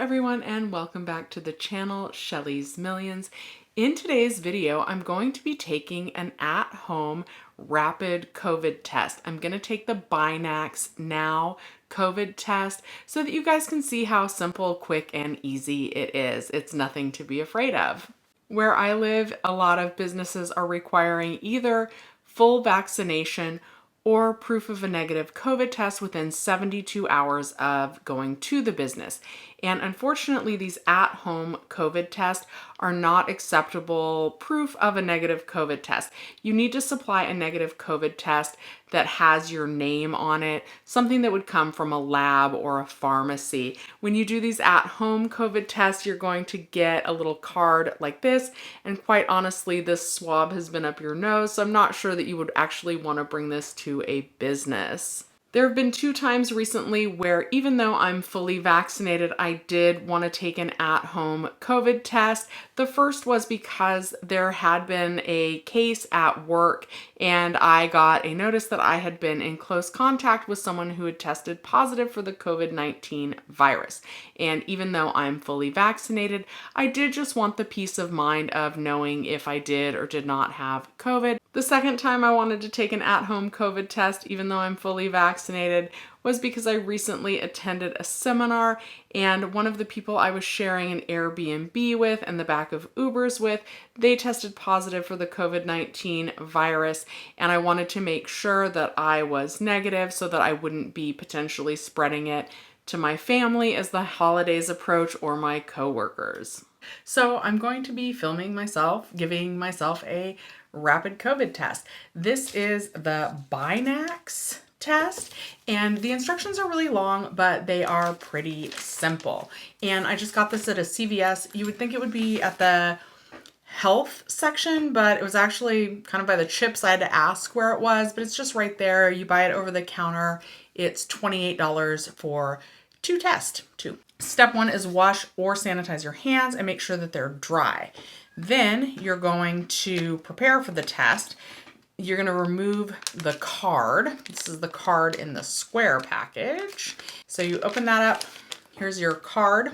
everyone, and welcome back to the channel, Shelly's Millions. In today's video, I'm going to be taking an at-home rapid COVID test. I'm going to take the Binax Now COVID test so that you guys can see how simple, quick, and easy it is. It's nothing to be afraid of. Where I live, a lot of businesses are requiring either full vaccination or proof of a negative COVID test within 72 hours of going to the business. And unfortunately, these at-home COVID tests are not acceptable proof of a negative COVID test. You need to supply a negative COVID test that has your name on it, something that would come from a lab or a pharmacy. When you do these at-home COVID tests, you're going to get a little card like this, and quite honestly, this swab has been up your nose, so I'm not sure that you would actually want to bring this to a business. There have been 2 times recently where even though I'm fully vaccinated, I did want to take an at-home COVID test. The first was because there had been a case at work and I got a notice that I had been in close contact with someone who had tested positive for the COVID-19 virus. And even though I'm fully vaccinated, I did just want the peace of mind of knowing if I did or did not have COVID. The second time I wanted to take an at-home COVID test, even though I'm fully vaccinated, was because I recently attended a seminar and one of the people I was sharing an Airbnb with and the back of Ubers with, they tested positive for the COVID-19 virus, and I wanted to make sure that I was negative so that I wouldn't be potentially spreading it to my family as the holidays approach or my coworkers. So I'm going to be filming myself, giving myself a rapid COVID test. This is the Binax test, and the instructions are really long, but they are pretty simple. And I just got this at a CVS. You would think it would be at the health section, but it was actually kind of by the chips. I had to ask where it was, but it's just right there. You buy it over the counter. It's $28 for 2 tests. Step 1 is wash or sanitize your hands and make sure that they're dry. Then you're going to prepare for the test. You're going to remove the card. This is the card in the square package. So you open that up. Here's your card.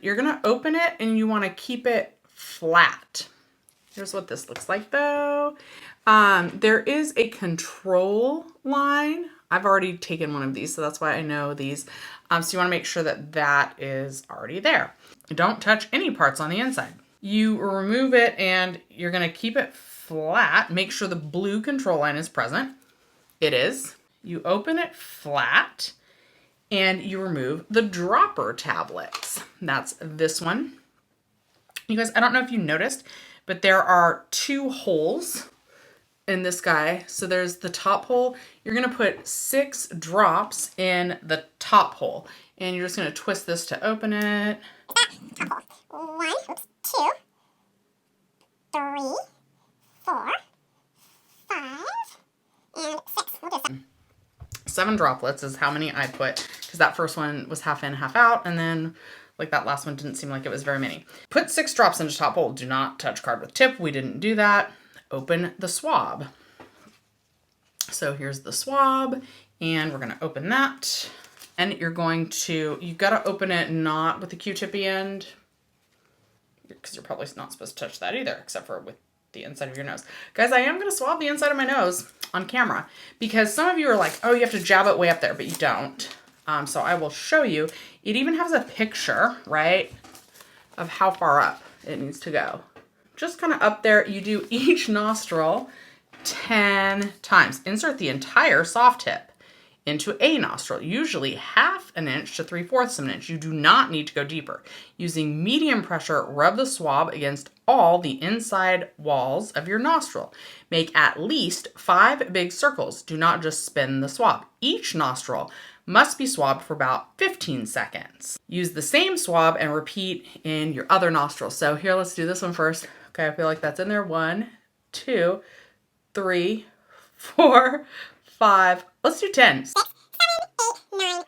You're going to open it and you want to keep it flat. Here's what this looks like though. There is a control line. I've already taken one of these, so that's why I know these. So you want to make sure that that is already there. Don't touch any parts on the inside. You remove it and you're going to keep it flat. Make sure the blue control line is present. It is. You open it flat and you remove the dropper tablets. That's this one. You guys, I don't know if you noticed, but there are 2 holes in this guy. So there's the top hole. You're going to put 6 drops in the top hole, and you're just going to twist this to open it. 1, 2, 3, 4, 5, and 6. We'll do 7. 7 droplets is how many I put, because that first one was half in, half out, and then like that last one didn't seem like it was very many. Put 6 drops into top hole. Do not touch card with tip. We didn't do that. Open the swab. So here's the swab, and we're going to open that. And you've got to open it not with the Q-tippy end, because you're probably not supposed to touch that either, except for with the inside of your nose. Guys, I am going to swab the inside of my nose on camera, because some of you are like, oh, you have to jab it way up there, but you don't. So I will show you. It even has a picture, right, of how far up it needs to go. Just kind of up there. You do each nostril 10 times. Insert the entire soft tip into a nostril, usually 1/2 inch to 3/4 inch. You do not need to go deeper. Using medium pressure, rub the swab against all the inside walls of your nostril. Make at least 5 big circles. Do not just spin the swab. Each nostril must be swabbed for about 15 seconds. Use the same swab and repeat in your other nostril. So here, let's do this one first. Okay, I feel like that's in there. 1, 2, 3, 4, 5. Let's do 10. 6, 7, 8, 9, 10.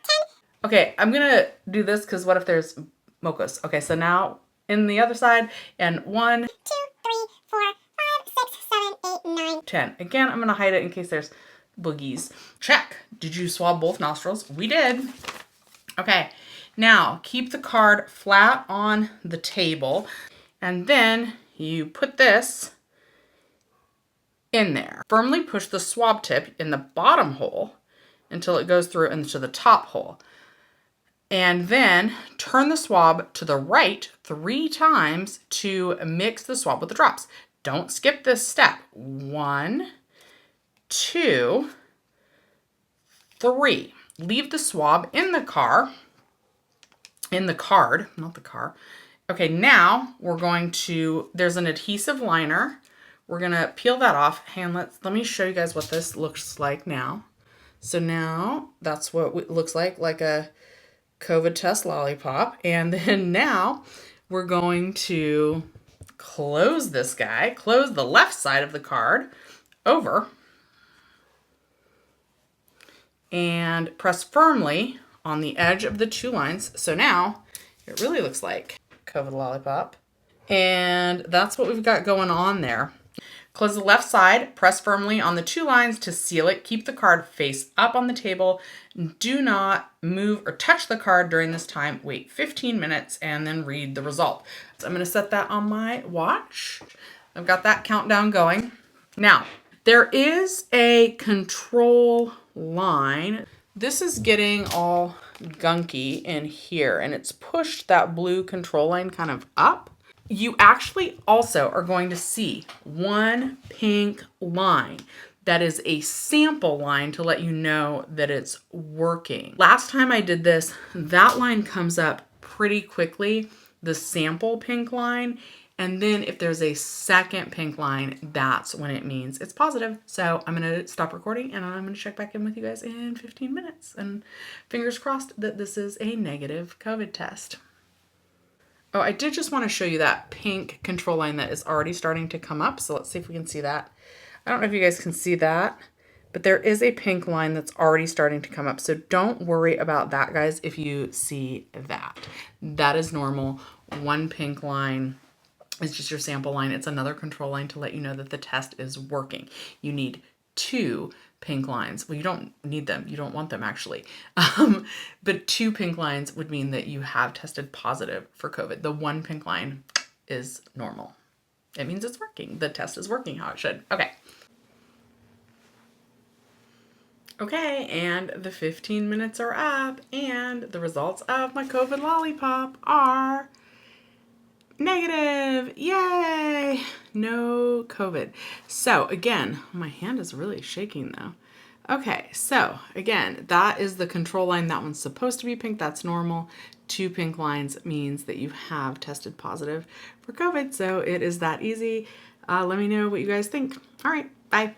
Okay, I'm gonna do this because what if there's mocos? Okay, so now in the other side, and 1, 2, 3, 4, 5, 6, 7, 8, 9. 10. Again, I'm gonna hide it in case there's boogies. Check. Did you swab both nostrils? We did. Okay, Now, keep the card flat on the table, and then you put this in there. Firmly push the swab tip in the bottom hole until it goes through into the top hole. And then turn the swab to the right 3 times to mix the swab with the drops. Don't skip this step. 1, 2, 3. Leave the swab in the card, not the car. Okay, now we're going to, there's an adhesive liner. We're gonna peel that off. Let me show you guys what this looks like now. So now that's what it looks like a COVID test lollipop. And then now we're going to close this guy, close the left side of the card over, and press firmly on the edge of the 2 lines. So now it really looks like COVID lollipop. And that's what we've got going on there. Close the left side, press firmly on the 2 lines to seal it. Keep the card face up on the table. Do not move or touch the card during this time. Wait 15 minutes and then read the result. So I'm going to set that on my watch. I've got that countdown going. Now, there is a control line. This is getting all gunky in here, and it's pushed that blue control line kind of up. You actually also are going to see one pink line that is a sample line to let you know that it's working. Last time I did this, that line comes up pretty quickly, the sample pink line. And then if there's a second pink line, that's when it means it's positive. So I'm gonna stop recording and I'm gonna check back in with you guys in 15 minutes. And fingers crossed that this is a negative COVID test. Oh, I did just want to show you that pink control line that is already starting to come up. So let's see if we can see that. I don't know if you guys can see that, but there is a pink line that's already starting to come up. So don't worry about that, guys, if you see that. That is normal. One pink line is just your sample line. It's another control line to let you know that the test is working. You need 2 pink lines. Well, you don't need them. You don't want them actually. But 2 pink lines would mean that you have tested positive for COVID. The 1 pink line is normal. It means it's working. The test is working how it should. Okay. Okay, and the 15 minutes are up, and the results of my COVID lollipop are negative. Yay! No COVID. So again, my hand is really shaking though. Okay, so again, that is the control line. That one's supposed to be pink. That's normal. 2 pink lines means that you have tested positive for COVID. So it is that easy. Let me know what you guys think. All right, bye.